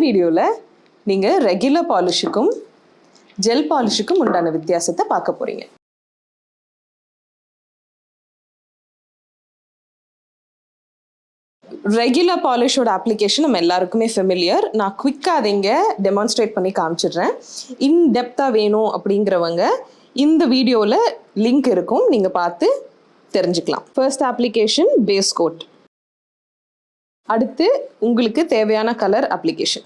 வீடியோவில் நீங்கள் regular பாலிஷுக்கும் gel பாலிஷுக்கும் உண்டான வித்தியாசத்தை பார்க்க போகிறீங்க. ரெகுலர் பாலிஷோட அப்ளிகேஷன் நம்ம எல்லாருக்குமே ஃபெமிலியர். நான் குவிக்காக அதை இங்கே டெமான்ஸ்ட்ரேட் பண்ணி காமிச்சிடுறேன். இன் டெப்த்தாக வேணும் அப்படிங்கிறவங்க இந்த வீடியோவில் லிங்க் இருக்கும், நீங்கள் பார்த்து தெரிஞ்சுக்கலாம். First application base coat. அடுத்து உங்களுக்கு தேவையான கலர் அப்ளிகேஷன்.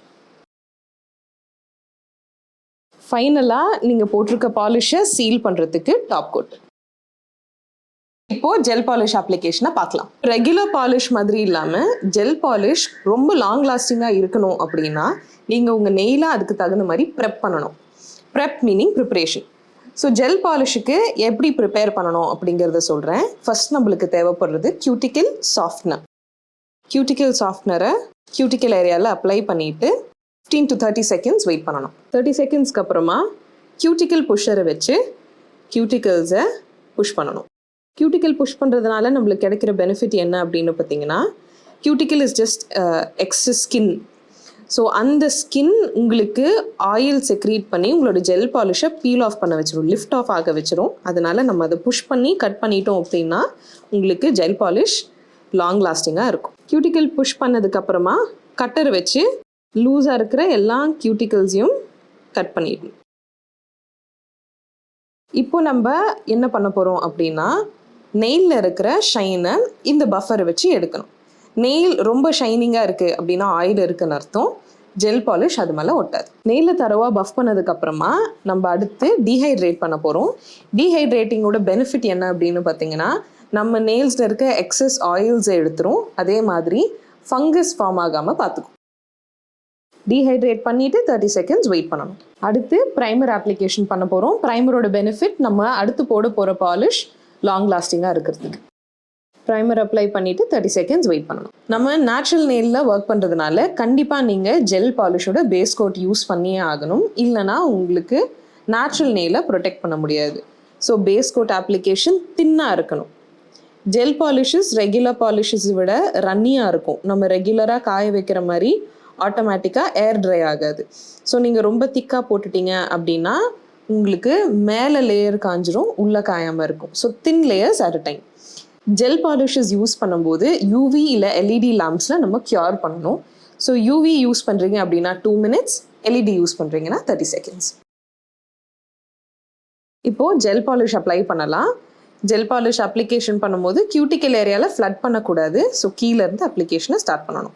ஃபைனலாக நீங்கள் போட்டிருக்க பாலிஷை சீல் பண்ணுறதுக்கு டாப் கோட். இப்போது ஜெல் பாலிஷ் அப்ளிகேஷனை பார்க்கலாம். ரெகுலர் பாலிஷ் மாதிரி இல்லாமல் ஜெல் பாலிஷ் ரொம்ப லாங் லாஸ்டிங்காக இருக்கணும் அப்படின்னா நீங்கள் உங்கள் நெயிலை அதுக்கு தகுந்த மாதிரி ப்ரெப் பண்ணணும். Prep meaning preparation. So gel பாலிஷுக்கு எப்படி ப்ரிப்பேர் பண்ணணும் அப்படிங்கிறத சொல்கிறேன். ஃபர்ஸ்ட் நம்மளுக்கு தேவைப்படுறது கியூட்டிக்கல் சாஃப்ட்னர். கியூட்டிக்கல் சாஃப்ட்னரை கியூட்டிக்கல் ஏரியாவில் அப்ளை பண்ணிவிட்டு 15 to 30 செகண்ட்ஸ் வெயிட் பண்ணணும். 30 செகண்ட்ஸ்க்கு அப்புறமா கியூட்டிக்கல் புஷ்ஷரை வச்சு கியூட்டிக்கல்ஸை புஷ் பண்ணணும். கியூட்டிக்கல் புஷ் பண்ணுறதுனால நம்மளுக்கு கிடைக்கிற பெனிஃபிட் என்ன அப்படின்னு பார்த்தீங்கன்னா, cuticle is just excess skin. So அந்த ஸ்கின் உங்களுக்கு ஆயில் செக்ரீட் பண்ணி உங்களோட ஜெல் பாலிஷை பீல் ஆஃப் பண்ண வச்சிடும், லிஃப்ட் ஆஃப் ஆக வச்சிடும். அதனால் நம்ம அதை புஷ் பண்ணி கட் பண்ணிட்டோம் அப்படின்னா உங்களுக்கு ஜெல் பாலிஷ் லாங் லாஸ்டிங்காக இருக்கும். கியூட்டிக்கல் புஷ் பண்ணதுக்கப்புறமா கட்டர் வச்சு லூஸாக இருக்கிற எல்லா கியூட்டிக்கல்ஸையும் கட் பண்ணிடணும். இப்போ நம்ம என்ன பண்ண போகிறோம் அப்படின்னா, நெயிலில் இருக்கிற ஷைனை இந்த பஃபரை வச்சு எடுக்கணும். நெயில் ரொம்ப ஷைனிங்காக இருக்குது அப்படின்னா ஆயில் இருக்குன்னு அர்த்தம். ஜெல் பாலிஷ் அது மேலே ஒட்டாது. நெயிலில் தரவாக பஃப் பண்ணதுக்கப்புறமா நம்ம அடுத்து டீஹைட்ரேட் பண்ண போகிறோம். டீஹைட்ரேட்டிங்கோட பெனிஃபிட் என்ன அப்படின்னு பார்த்தீங்கன்னா, நம்ம நெயில்ஸில் இருக்க எக்ஸஸ் ஆயில்ஸை எடுத்துரும். அதே மாதிரி ஃபங்கஸ் ஃபார்ம் ஆகாமல் பார்த்துக்கும். டீஹைட்ரேட் பண்ணிவிட்டு 30 செகண்ட்ஸ் வெயிட் பண்ணணும். அடுத்து ப்ரைமர் அப்ளிகேஷன் பண்ண போகிறோம். ப்ரைமரோட பெனிஃபிட் நம்ம அடுத்து போட போகிற பாலிஷ் லாங் லாஸ்டிங்காக இருக்கிறதுக்கு. ப்ரைமர் அப்ளை பண்ணிவிட்டு 30 செகண்ட்ஸ் வெயிட் பண்ணணும். நம்ம நேச்சுரல் நெயிலில் ஒர்க் பண்ணுறதுனால கண்டிப்பாக நீங்கள் ஜெல் பாலிஷோட பேஸ் கோட் யூஸ் பண்ணியே ஆகணும். இல்லைனா உங்களுக்கு நேச்சுரல் நெயிலை ப்ரொடெக்ட் பண்ண முடியாது. ஸோ பேஸ் கோட் அப்ளிகேஷன் தின்னாக இருக்கணும். ஜெல் பாலிஷஸ் ரெகுலர் பாலிஷஸை விட ரன்னியாக இருக்கும். நம்ம ரெகுலராக காய வைக்கிற மாதிரி ஆட்டோமேட்டிக்காக ஏர் ட்ரை ஆகாது. ஸோ நீங்கள் ரொம்ப திக்காக போட்டுட்டீங்க அப்படின்னா உங்களுக்கு மேலே லேயர் காஞ்சிரும், உள்ளே காயாமல் இருக்கும். So thin layers at a time. Gel polishes use பண்ணும்போது யூவி இல்லை எல்இடி லேம்ப்ஸில் நம்ம க்யூர் பண்ணணும். ஸோ யூவி யூஸ் பண்ணுறீங்க அப்படின்னா 2 minutes, எல்இடி யூஸ் பண்ணுறீங்கன்னா 30 செகண்ட்ஸ். இப்போது ஜெல் பாலிஷ் அப்ளை பண்ணலாம். ஜெல் பாலிஷ் அப்ளிகேஷன் பண்ணும்போது கியூட்டிக்கல் ஏரியாவில் ஃப்ளட் பண்ணக்கூடாது. ஸோ கீழேருந்து அப்ளிகேஷனை ஸ்டார்ட் பண்ணணும்.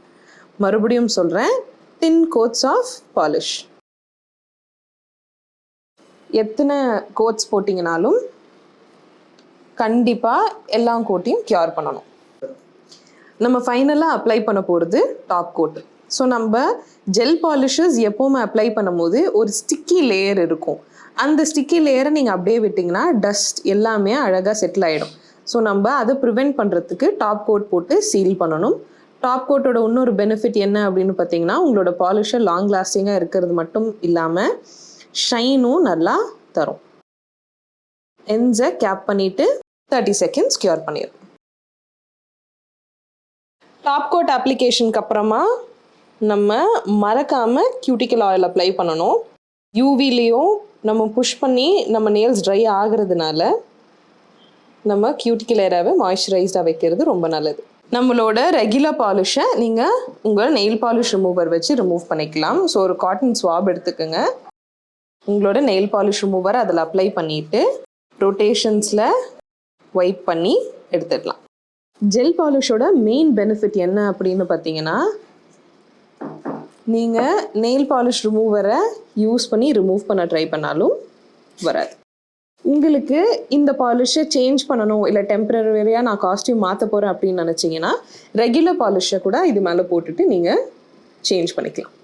மறுபடியும் சொல்கிறேன், தின் கோட்ஸ் ஆஃப் பாலிஷ். எத்தனை கோட்ஸ் போட்டிங்கனாலும் கண்டிப்பாக எல்லா கோட்டையும் க்யூர் பண்ணணும். நம்ம ஃபைனலாக அப்ளை பண்ண போகிறது டாப் கோட். ஸோ நம்ம ஜெல் பாலிஷஸ் எப்போவுமே அப்ளை பண்ணும்போது ஒரு ஸ்டிக்கி லேயர் இருக்கும். அந்த ஸ்டிக்கி லேயரை நீங்கள் அப்படியே விட்டிங்கன்னா டஸ்ட் எல்லாமே அழகாக செட்டில் ஆகிடும். ஸோ நம்ம அதை ப்ரிவெண்ட் பண்ணுறதுக்கு டாப் கோட் போட்டு சீல் பண்ணணும். டாப் கோட்டோட இன்னொரு பெனிஃபிட் என்ன அப்படின்னு பார்த்தீங்கன்னா, உங்களோட பாலிஷை லாங் லாஸ்டிங்காக இருக்கிறது மட்டும் இல்லாமல் ஷைனும் நல்லா தரும். என்ஸை கேப் பண்ணிவிட்டு 30 செகண்ட்ஸ் க்யூர் பண்ணிடும். டாப் கோட் அப்ளிகேஷனுக்கு அப்புறமா நம்ம மறக்காமல் கியூட்டிக்கல் ஆயில் அப்ளை பண்ணணும். யூவிலையும் நம்ம புஷ் பண்ணி நம்ம நெயில்ஸ் ட்ரை ஆகிறதுனால நம்ம கியூட்டிக்கல் ஏரியாவை மாய்ஸ்சரைஸ்டாக வைக்கிறது ரொம்ப நல்லது. நம்மளோட ரெகுலர் பாலிஷை நீங்கள் உங்கள் நெயில் பாலிஷ் ரிமூவர் வச்சு ரிமூவ் பண்ணிக்கலாம். ஸோ ஒரு காட்டன் ஸ்வாப் எடுத்துக்கோங்க. உங்களோட நெயில் பாலிஷ் ரிமூவரை அதில் அப்ளை பண்ணிவிட்டு ரொட்டேஷன்ஸில் வைப் பண்ணி எடுத்துடலாம். ஜெல் பாலிஷோட மெயின் பெனிஃபிட் என்ன அப்படின்னு பார்த்தீங்கன்னா, நீங்கள் நெயில் பாலிஷ் ரிமூவரை யூஸ் பண்ணி ரிமூவ் பண்ண ட்ரை பண்ணாலும் வராது. உங்களுக்கு இந்த பாலிஷை சேஞ்ச் பண்ணணும், இல்லை டெம்பரரியாக நான் காஸ்டியூம் மாற்ற போகிறேன் அப்படின்னு நினச்சிங்கன்னா ரெகுலர் பாலிஷை கூட இது மேலே போட்டுட்டு நீங்கள் சேஞ்ச் பண்ணிக்கலாம்.